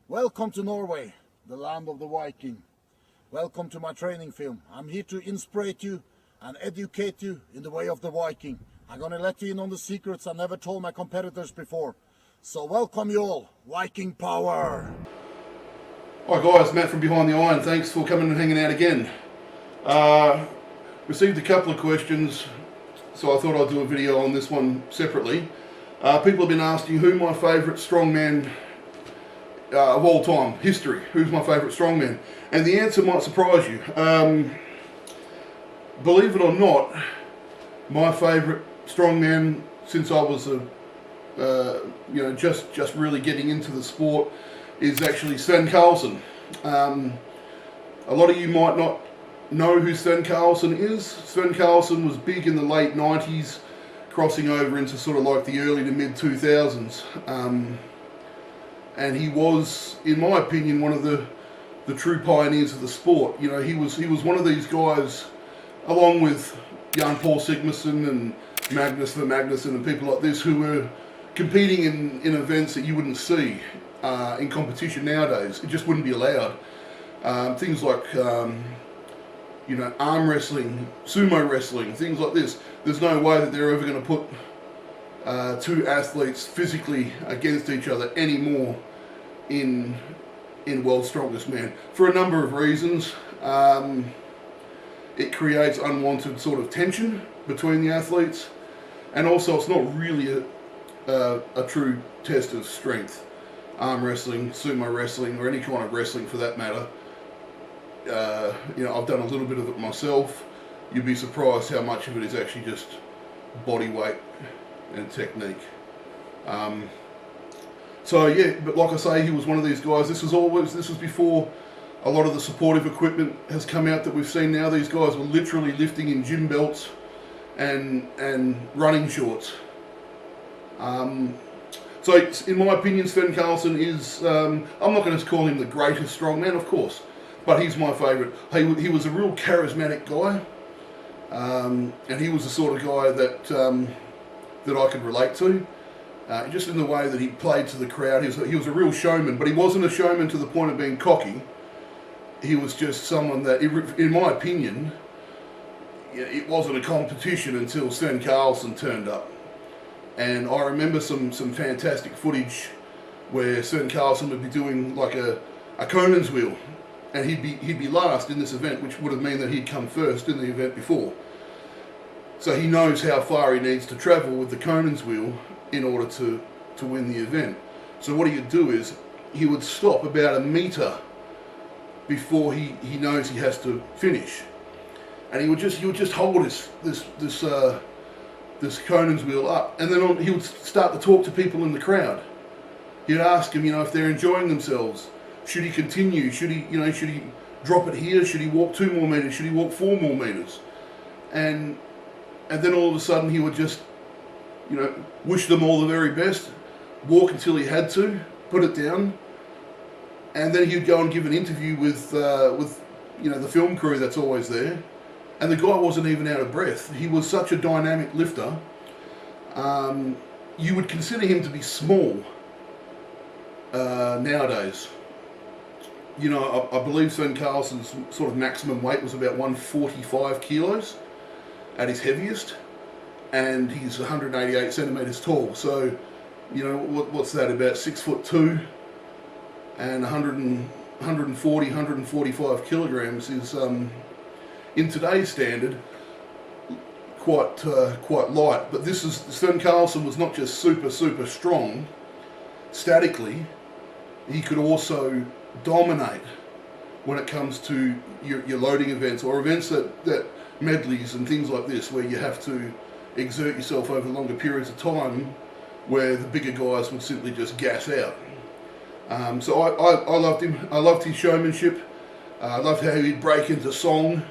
Welcome to Norway, the land of the Viking. Welcome to my training film. I'm here to inspire you and educate you in the way of the Viking. I'm gonna let you in on the secrets I never told my competitors before. So welcome you all, Viking power! Hi guys, Matt from Behind the Iron. Thanks for coming and hanging out again. Received a couple of questions, so I thought I'd do a video on this one separately. People have been asking who my favourite strongman of all time, history. Who's my favourite strongman? And the answer might surprise you. Believe it or not, my favourite strongman since I was just really getting into the sport is actually Svend Karlsen. A lot of you might not know who Svend Karlsen is. Svend Karlsen was big in the late 90s, crossing over into sort of like the early to mid 2000s. And he was, in my opinion, one of the true pioneers of the sport. You know, he was one of these guys, along with Jan Paul Sigmarsson and Magnus the Magnuson and people like this, who were competing in events that you wouldn't see in competition nowadays. It just wouldn't be allowed. Things like arm wrestling, sumo wrestling, things like this. There's no way that they're ever going to put two athletes physically against each other anymore in World's Strongest Man, for a number of reasons. It creates unwanted sort of tension between the athletes, and also it's not really a true test of strength. Arm wrestling, sumo wrestling, or any kind of wrestling for that matter. I've done a little bit of it myself. You'd be surprised how much of it is actually just body weight and technique. But like I say, he was one of these guys. This was before a lot of the supportive equipment has come out that we've seen now. These guys were literally lifting in gym belts and running shorts. So in my opinion, Svend Karlsen is, I'm not going to call him the greatest strongman, of course, but he's my favourite. He was a real charismatic guy, and he was the sort of guy that I could relate to. Just in the way that he played to the crowd. He was a real showman, but he wasn't a showman to the point of being cocky. He was just someone that, in my opinion, it wasn't a competition until Svend Karlsen turned up. And I remember some fantastic footage where Svend Karlsen would be doing like a Conan's wheel, and he'd be last in this event, which would have meant that he'd come first in the event before. So he knows how far he needs to travel with the Conan's wheel in order to win the event. So what he would do is he would stop about a metre before he knows he has to finish, and he would just hold this Conan's wheel up, and then he would start to talk to people in the crowd. He'd ask them, if they're enjoying themselves, should he continue? Should he drop it here? Should he walk 2 more meters? Should he walk 4 more meters? And then all of a sudden he would just, wish them all the very best, walk until he had to, put it down, and then he'd go and give an interview with the film crew that's always there, and the guy wasn't even out of breath. He was such a dynamic lifter. You would consider him to be small nowadays. I believe Svend Karlsen's sort of maximum weight was about 145 kilos at his heaviest, and he's 188 centimetres tall. So, what's that, about 6'2", and 140, 145 kilograms is, in today's standard, quite light. But Svend Karlsen was not just super strong statically. He could also dominate when it comes to your loading events, or events that medleys and things like this, where you have to exert yourself over longer periods of time, where the bigger guys would simply just gas out. So I loved him. I loved his showmanship. I loved how he'd break into song.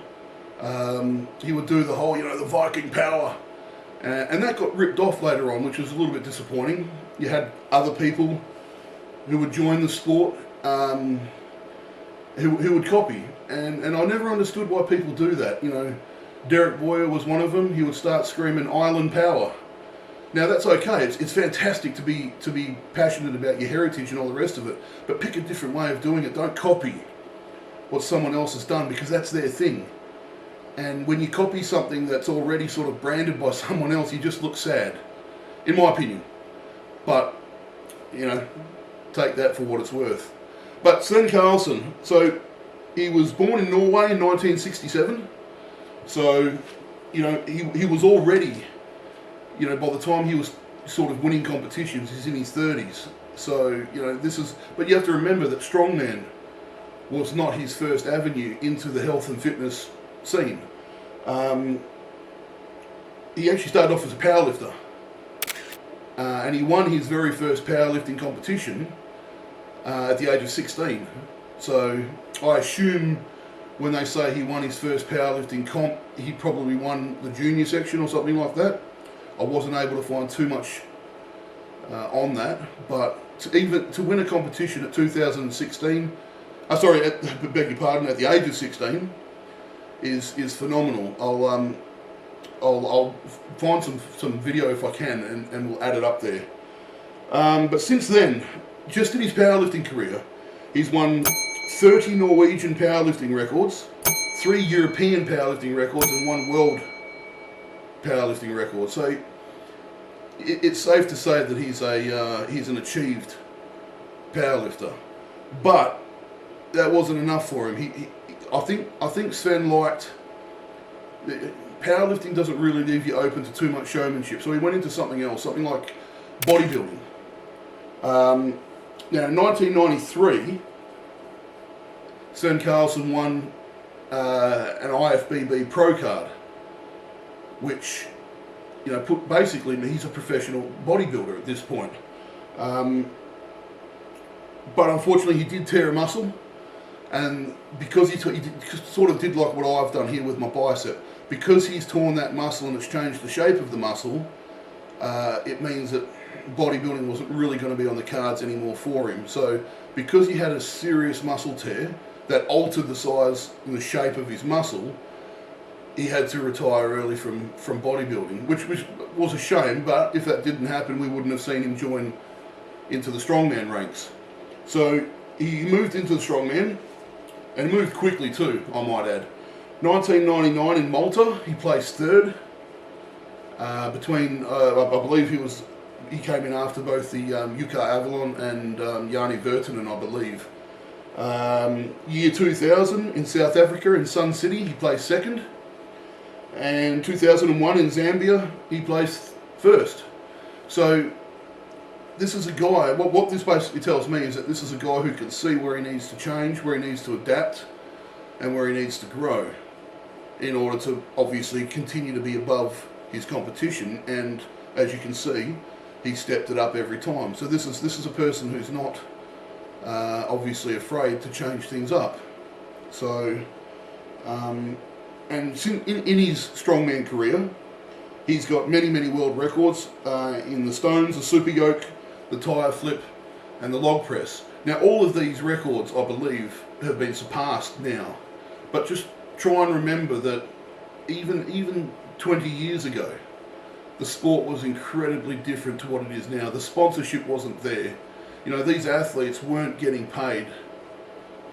He would do the whole, the Viking power. And that got ripped off later on, which was a little bit disappointing. You had other people who would join the sport, who would copy. And I never understood why people do that. Derek Boyer was one of them. He would start screaming "Island Power," Now that's okay. It's fantastic to be passionate about your heritage and all the rest of it, but pick a different way of doing it. Don't copy what someone else has done, because that's their thing. And when you copy something that's already sort of branded by someone else, you just look sad, in my opinion. But, you know, take that for what it's worth. But Svend Karlsen, so he was born in Norway in 1967. So, you know, he was already, you know, by the time he was sort of winning competitions, he's in his 30s. So, you know, but you have to remember that StrongMan was not his first avenue into the health and fitness scene. He actually started off as a powerlifter. And he won his very first powerlifting competition at the age of 16. So I assume when they say he won his first powerlifting comp, he probably won the junior section or something like that. I wasn't able to find too much on that, but to win a competition at 2016, beg your pardon, at the age of 16, is phenomenal. I'll find some video if I can, and we'll add it up there. But since then, just in his powerlifting career, he's won 30 Norwegian powerlifting records, 3 European powerlifting records, and 1 world powerlifting record. So it's safe to say that he's an achieved powerlifter. But that wasn't enough for him. I think Sven liked. Powerlifting doesn't really leave you open to too much showmanship, so he went into something else, something like bodybuilding. Now, in 1993, Svend Karlsen won an IFBB Pro card, which, you know, basically he's a professional bodybuilder at this point. But unfortunately, he did tear a muscle, and because he sort of did like what I've done here with my bicep. Because he's torn that muscle and it's changed the shape of the muscle, it means that bodybuilding wasn't really going to be on the cards anymore for him. So because he had a serious muscle tear that altered the size and the shape of his muscle, he had to retire early from bodybuilding, which was a shame, but if that didn't happen, we wouldn't have seen him join into the strongman ranks. So he moved into the strongman, and moved quickly too, I might add. 1999 in Malta, he placed third. Between, I believe he came in after both the Jukka Avalon and Jani Virtanen, I believe. Year 2000 in South Africa, in Sun City, he placed second. And 2001 in Zambia, he placed first. So this is a guy, what this basically tells me is that this is a guy who can see where he needs to change, where he needs to adapt, and where he needs to grow in order to obviously continue to be above his competition. And as you can see, he stepped it up every time. So this is a person who's not obviously afraid to change things up. So and in his strongman career, he's got many world records in the stones, the super yoke, the tire flip, and the log press. Now all of these records, I believe, have been surpassed now. But just try and remember that even 20 years ago, the sport was incredibly different to what it is now. The sponsorship wasn't there. You know, these athletes weren't getting paid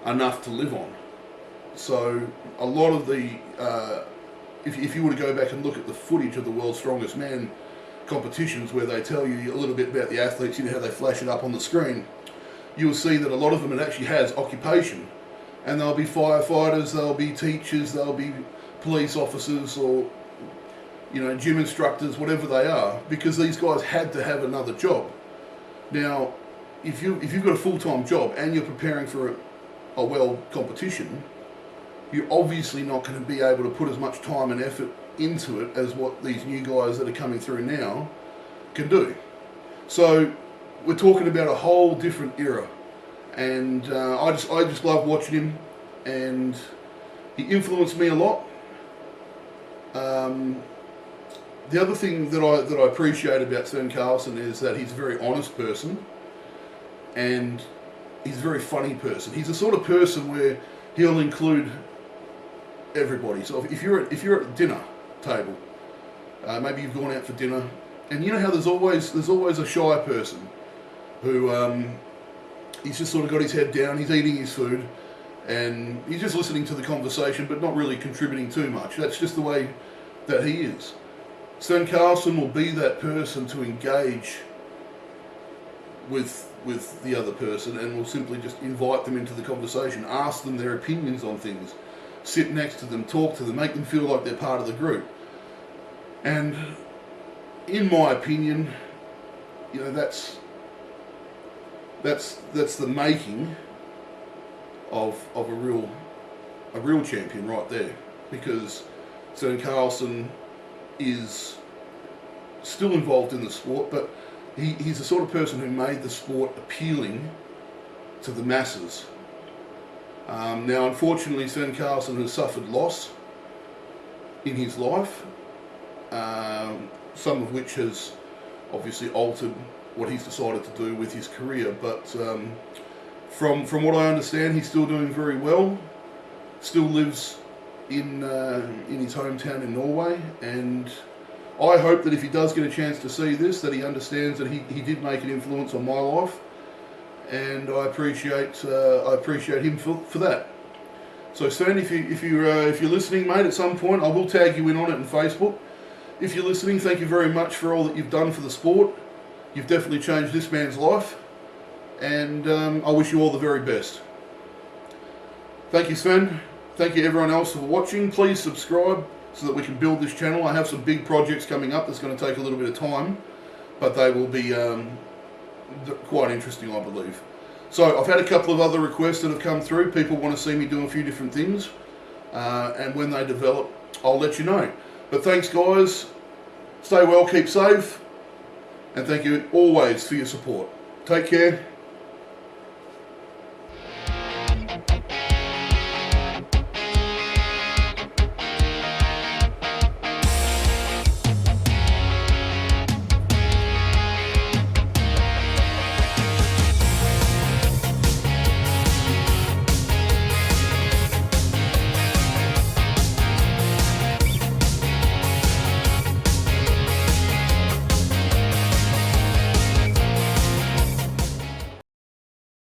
enough to live on. So a lot of the, if you were to go back and look at the footage of the World's Strongest Man competitions where they tell you a little bit about the athletes, you know how they flash it up on the screen, you'll see that a lot of them, it actually has occupation. And they'll be firefighters, they'll be teachers, they'll be police officers, or, you know, gym instructors, whatever they are, because these guys had to have another job. Now, if you've got a full-time job and you're preparing for a world competition, you're obviously not going to be able to put as much time and effort into it as what these new guys that are coming through now can do. So we're talking about a whole different era. And I just love watching him, and he influenced me a lot. The other thing that I appreciate about Svend Karlsen is that he's a very honest person, and he's a very funny person. He's the sort of person where he'll include everybody. So if you're at the dinner table, maybe you've gone out for dinner And you know how there's always a shy person who he's just sort of got his head down, he's eating his food, and he's just listening to the conversation, but not really contributing too much. That's just the way that he is. Svend Karlsen will be that person to engage with the other person, and will simply just invite them into the conversation, ask them their opinions on things, sit next to them, talk to them, make them feel like they're part of the group. And in my opinion, you know, that's the making of a real champion right there, because Svend Karlsen is still involved in the sport, but he's the sort of person who made the sport appealing to the masses. Now, unfortunately, Svend Karlsen has suffered loss in his life, some of which has obviously altered what he's decided to do with his career. But from what I understand, he's still doing very well. Still lives in his hometown in Norway, and I hope that if he does get a chance to see this, that he understands that he did make an influence on my life, and I appreciate him for that. So Svend, if you're listening, mate, at some point I will tag you in on it on Facebook. If you're listening, thank you very much for all that you've done for the sport. You've definitely changed this man's life, and I wish you all the very best. Thank you, Svend. Thank you everyone else for watching. Please subscribe so that we can build this channel. I have some big projects coming up that's going to take a little bit of time, but they will be quite interesting, I believe. So I've had a couple of other requests that have come through. People want to see me do a few different things, and when they develop, I'll let you know. But thanks, guys. Stay well, keep safe, and thank you always for your support. Take care.